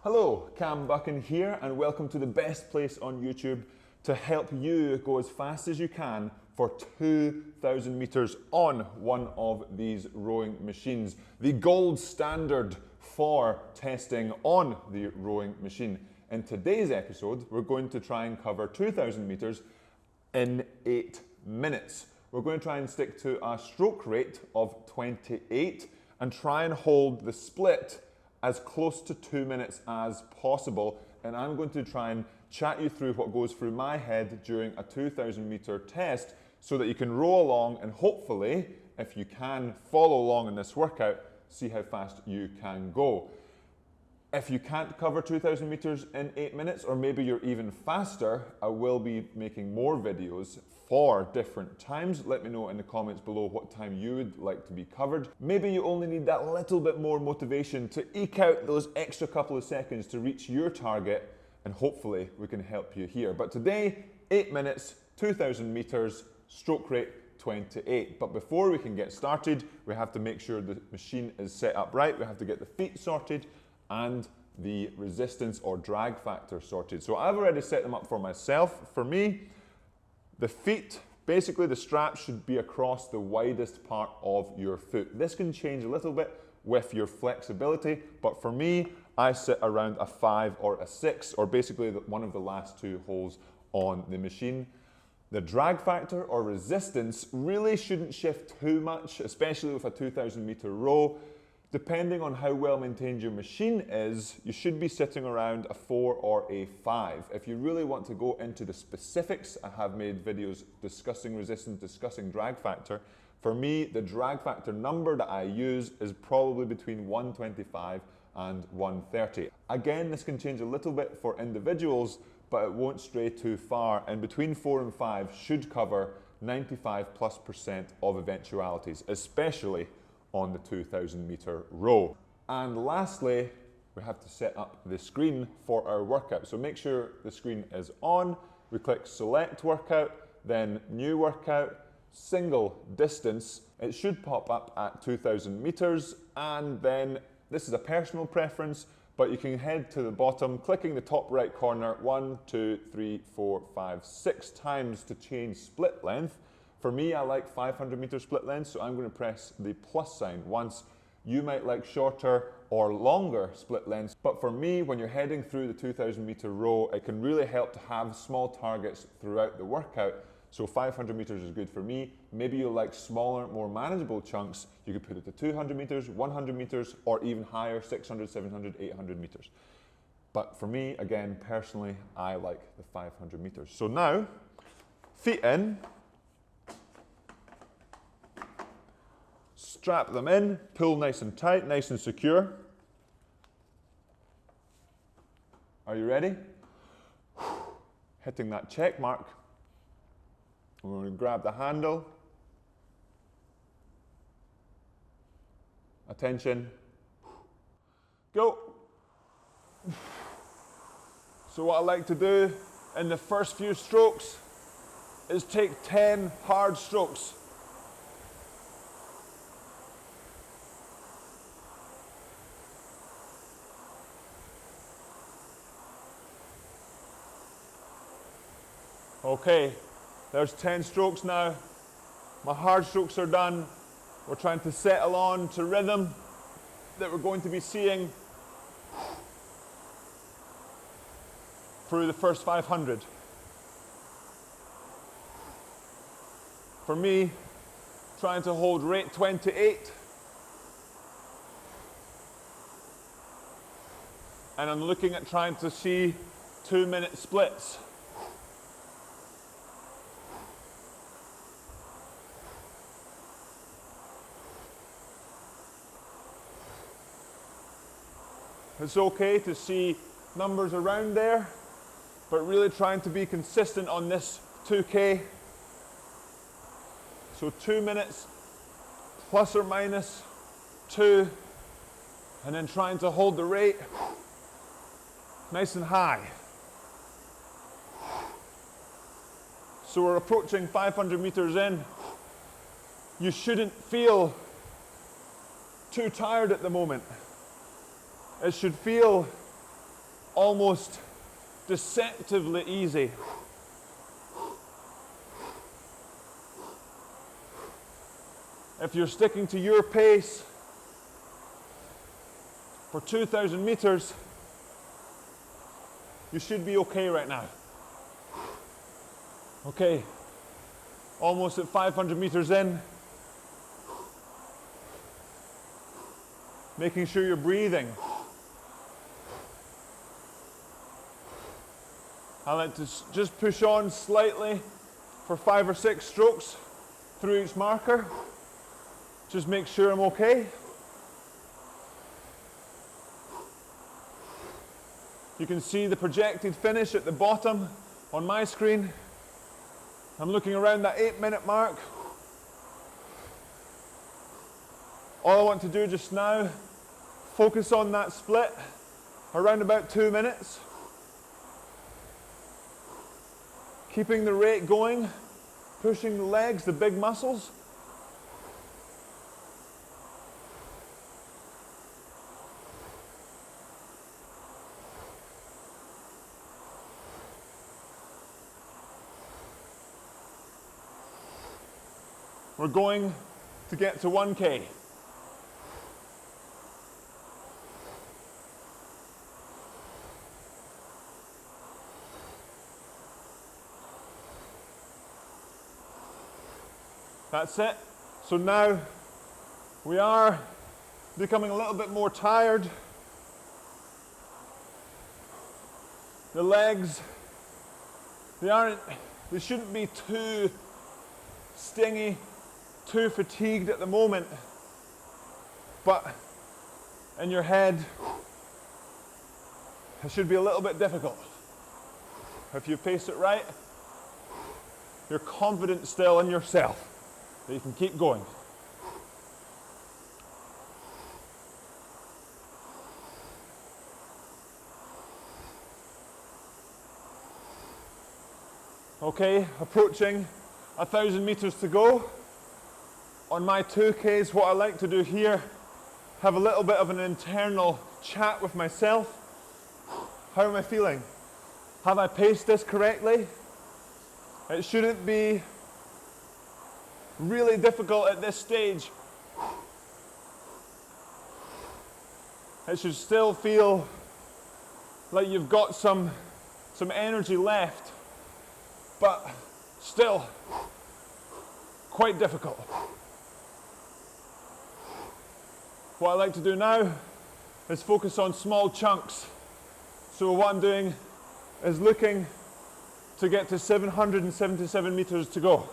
Hello, Cam Buchan here, and welcome to the best place on YouTube to help you go as fast as you can for 2,000 meters on one of these rowing machines. The gold standard for testing on the rowing machine. In today's episode, we're going to try and cover 2,000 meters in 8 minutes. We're going to try and stick to a stroke rate of 28 and try and hold the split as close to 2 minutes as possible. And I'm going to try and chat you through what goes through my head during a 2,000 meter test so that you can row along and hopefully, if you can follow along in this workout, see how fast you can go. If you can't cover 2,000 meters in 8 minutes, or maybe you're even faster, I will be making more videos for different times. Let me know in the comments below what time you would like to be covered. Maybe you only need that little bit more motivation to eke out those extra couple of seconds to reach your target, and hopefully we can help you here. But today, 8 minutes, 2,000 meters, stroke rate 28. But before we can get started, we have to make sure the machine is set up right. We have to get the feet sorted and the resistance or drag factor sorted. So I've already set them up for myself. For me, the feet, basically the strap should be across the widest part of your foot. This can change a little bit with your flexibility, but for me, I sit around a 5 or a 6, or basically one of the last two holes on the machine. The drag factor or resistance really shouldn't shift too much, especially with a 2,000 meter row. Depending on how well maintained your machine is, you should be sitting around a 4 or a 5. If you really want to go into the specifics, I have made videos discussing resistance, discussing drag factor. For me, the drag factor number that I use is probably between 125 and 130. Again, this can change a little bit for individuals, but it won't stray too far, and between 4 and 5 should cover 95+% of eventualities, especially on the 2,000 meter row. And lastly, we have to set up the screen for our workout. So make sure the screen is on. We click select workout, then new workout, single distance. It should pop up at 2,000 meters, and then this is a personal preference, but you can head to the bottom, clicking the top right corner 1, 2, 3, 4, 5, 6 times to change split length. For me, I like 500 meter split length, so I'm going to press the plus sign once. You might like shorter or longer split lengths, but for me, when you're heading through the 2,000 meter row, it can really help to have small targets throughout the workout. So 500 meters is good for me. Maybe you'll like smaller, more manageable chunks. You could put it to 200 meters, 100 meters, or even higher, 600, 700, 800 meters. But for me, again, personally, I like the 500 meters. So now, feet in. Strap them in, pull nice and tight, nice and secure. Are you ready? Hitting that check mark. We're going to grab the handle. Attention. Go. So what I like to do in the first few strokes is take 10 hard strokes. Okay, there's 10 strokes now. My hard strokes are done. We're trying to settle on to rhythm that we're going to be seeing through the first 500. For me, trying to hold rate 28. And I'm looking at trying to see 2-minute splits. It's okay to see numbers around there, but really trying to be consistent on this 2K. So 2 minutes, plus or minus 2, and then trying to hold the rate nice and high. So we're approaching 500 meters in. You shouldn't feel too tired at the moment. It should feel almost deceptively easy. If you're sticking to your pace for 2,000 meters, you should be okay right now. Okay, almost at 500 meters in. Making sure you're breathing. I like to just push on slightly for 5 or 6 strokes through each marker. Just make sure I'm okay. You can see the projected finish at the bottom on my screen. I'm looking around that 8-minute mark. All I want to do just now, focus on that split around about 2 minutes. Keeping the rate going, pushing the legs, the big muscles. We're going to get to 1K. That's it. So now we are becoming a little bit more tired. The legs, they shouldn't be too stingy, too fatigued at the moment, but in your head, it should be a little bit difficult. If you pace it right, you're confident still in yourself that you can keep going. Okay, approaching 1,000 meters to go. On my 2Ks, what I like to do here, have a little bit of an internal chat with myself. How am I feeling? Have I paced this correctly? It shouldn't be really difficult at this stage. It should still feel like you've got some energy left, but still quite difficult. What I like to do now is focus on small chunks. So what I'm doing is looking to get to 777 meters to go.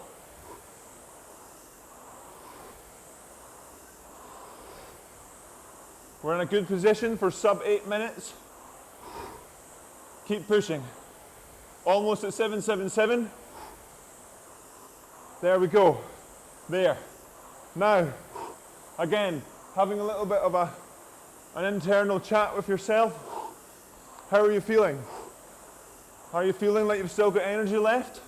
We're in a good position for sub 8 minutes. Keep pushing. Almost at 777. There we go. There. Now, again, having a little bit of an internal chat with yourself. How are you feeling? Are you feeling like you've still got energy left?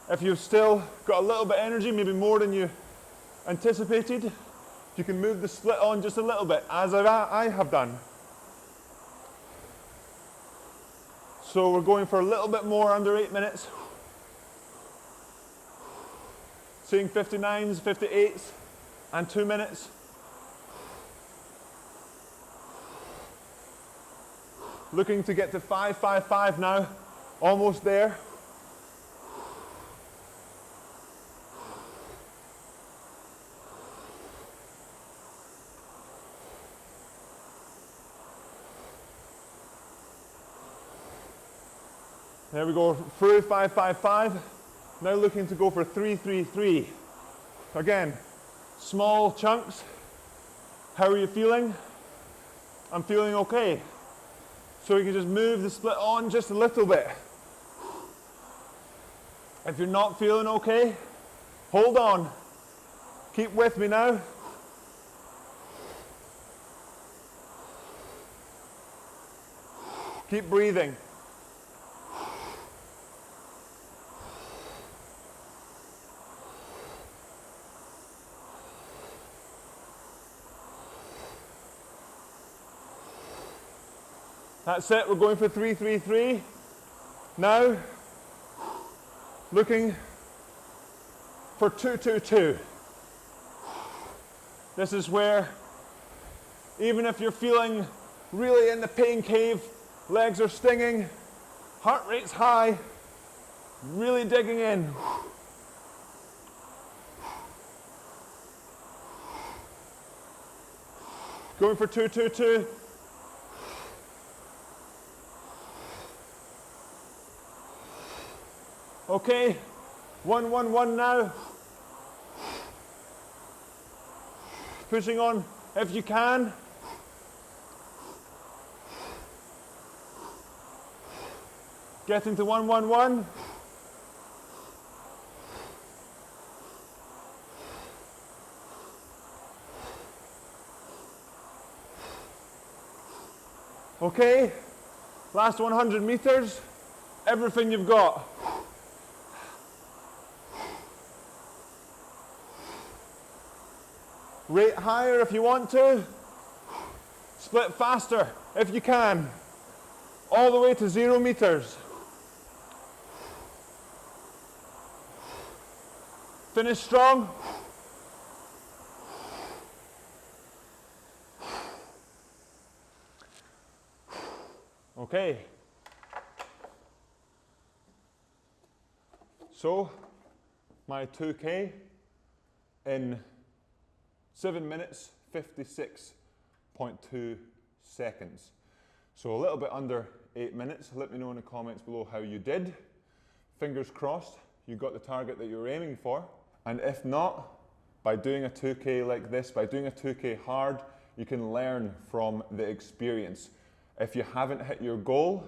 If you've still got a little bit of energy, maybe more than you anticipated, you can move the split on just a little bit, as I have done. So we're going for a little bit more under 8 minutes. Seeing 59s, 58s, and 2 minutes. Looking to get to 5:55 now, almost there. There we go, through 5:55. Now looking to go for 3:33. Again, small chunks. How are you feeling? I'm feeling okay. So you can just move the split on just a little bit. If you're not feeling okay, hold on. Keep with me now. Keep breathing. That's it, we're going for 3-3-3. Now, looking for 2-2-2. This is where, even if you're feeling really in the pain cave, legs are stinging, heart rate's high, really digging in. Going for 2-2-2. Okay, 1-1-1 now. Pushing on if you can. Getting to 1-1-1. Okay, last 100 meters, everything you've got. Rate higher if you want to. Split faster if you can. All the way to 0 meters. Finish strong. Okay. So, my 2K in 7 minutes, 56.2 seconds. So a little bit under 8 minutes. Let me know in the comments below how you did. Fingers crossed, you got the target that you were aiming for. And if not, by doing a 2K like this, by doing a 2K hard, you can learn from the experience. If you haven't hit your goal,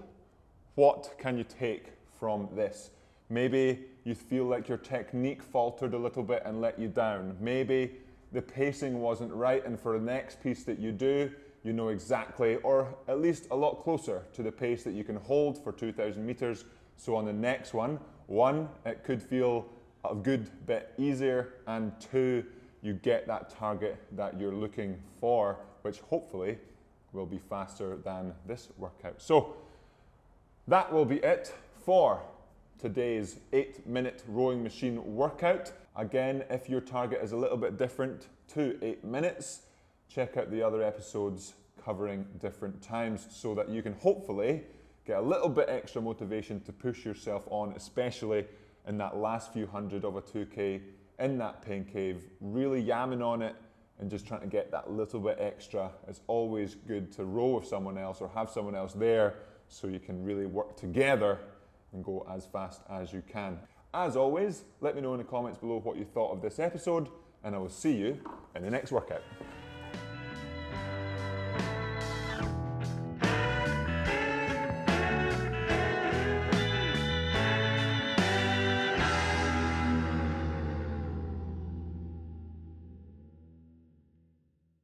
what can you take from this? Maybe you feel like your technique faltered a little bit and let you down. Maybe the pacing wasn't right, and for the next piece that you do, you know exactly, or at least a lot closer to the pace that you can hold for 2,000 meters. So on the next one, it could feel a good bit easier, and 2, you get that target that you're looking for, which hopefully will be faster than this workout. So that will be it for today's 8-minute rowing machine workout. Again, if your target is a little bit different to 8 minutes, check out the other episodes covering different times so that you can hopefully get a little bit extra motivation to push yourself on, especially in that last few hundred of a 2K in that pain cave, really yamming on it and just trying to get that little bit extra. It's always good to row with someone else or have someone else there so you can really work together and go as fast as you can. As always, let me know in the comments below what you thought of this episode, and I will see you in the next workout.